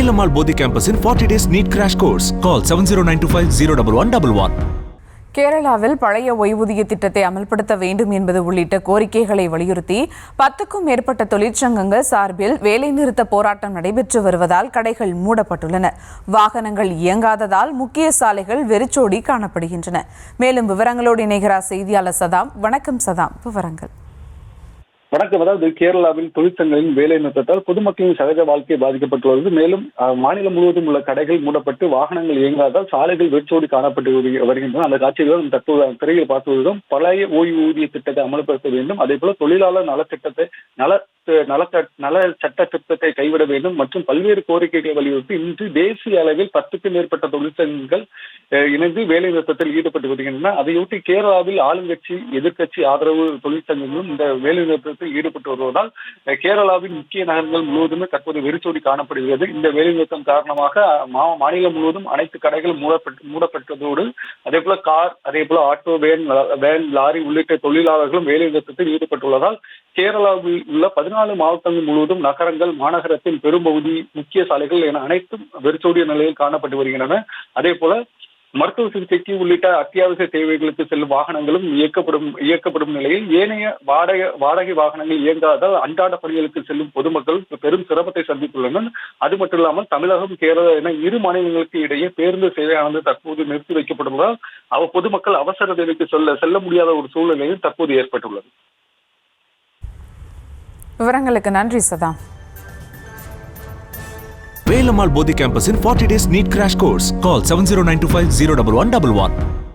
Velamal Bodhi campus in 40 days NEET crash course. Call 7092501111. கேரளாவில் பழைய ஓய்வூதிய திட்டத்தை அமல்படுத்த வேண்டும் என்பது உள்ளிட்ட கோரிக்கைகளை வலியுறுத்தி 10க்கும் மேற்பட்ட தொழிற்சங்கங்கள் சார்பில் வேலைநிறுத்த போராட்டம் நடைபெற்று வருவதால் கடைகள் மூடப்பட்டுள்ளன. வாகனங்கள் இயங்காததால் முக்கிய சாலைகள் வெறிச்சோடி காணப்படுகின்றன. மேலும் விவரங்களோடு இணைகிறார் செய்தியாளர் சதாம். வணக்கம் சதாம், விவரங்கள். வணக்கம். அதாவது கேரளாவில் தொழிற்சங்கங்களின் வேலை நிறுத்தத்தால் பொதுமக்களின் சகஜ வாழ்க்கை பாதிக்கப்பட்டுள்ளது. மேலும் மாநிலம் முழுவதும் உள்ள கடைகள் மூடப்பட்டு வாகனங்கள் இயங்காதால் சாலைகள் வெறிச்சோடி காணப்பட்டு வருகின்றன. அந்த காட்சிகளும் தற்போது திரையில் பார்த்து வருகிறோம். பழைய ஓய்வூதிய திட்டத்தை அமல்படுத்த வேண்டும், அதே போல தொழிலாளர் நலத்திட்டத்தை நல சட்ட திட்டத்தை கைவிட வேண்டும் மற்றும் பல்வேறு கோரிக்கைகளை வலியுறுத்தி இன்று தேசிய அளவில் 10க்கும் மேற்பட்ட தொழிற்சங்கங்கள் இணைந்து வேலை நிறுத்தத்தில் ஈடுபட்டு வருகின்றன. அதையொட்டி கேரளாவில் ஆளுங்கட்சி எதிர்க்கட்சி ஆதரவு தொழிற்சங்கங்களும் இந்த வேலை நிறுத்தத்தில் ஈடுபட்டு வருவதால் கேரளாவின் முக்கிய நகரங்கள் முழுவதுமே தற்போது வெறிச்சோடி காணப்படுகிறது. இந்த வேலை நிறுத்தம் காரணமாக மாநிலம் முழுவதும் அனைத்து கடைகளும் மூடப்பட்டதோடு அதே போல கார், அதே போல ஆட்டோ, வேன், லாரி உள்ளிட்ட தொழிலாளர்களும் வேலை நிறுத்தத்தில் ஈடுபட்டுள்ளதால் கேரளாவில் உள்ள 14 மாவட்டங்கள் முழுவதும் நகரங்கள், மாநகரத்தின் பெரும்பகுதி, முக்கிய சாலைகள் என அனைத்தும் வெறிச்சோடிய நிலையில் காணப்பட்டு வருகின்றன. அதே போல மருத்துவ சிகிச்சைக்கு உள்ளிட்ட அத்தியாவசிய தேவைகளுக்கு செல்லும் வாகனங்களும் இயக்கப்படும் நிலையில் ஏனைய வாடகை வாகனங்கள் இயங்காதால் அன்றாட பணிகளுக்கு செல்லும் பொதுமக்கள் பெரும் சிரமத்தை சந்தித்துள்ளனர். அது மட்டும் இல்லாமல் தமிழகம், கேரளா என இரு மாநிலங்களுக்கு இடையே பேருந்து சேவையானது தற்போது நிறுத்தி வைக்கப்படுவதால் பொதுமக்கள் அவசர தேவைக்கு செல்ல முடியாத ஒரு சூழ்நிலையும் தற்போது ஏற்பட்டுள்ளது. விவரங்களுக்கு நன்றி Saddam. Velamal Bodhi campus in 40 days NEET crash course. Call 7092501111.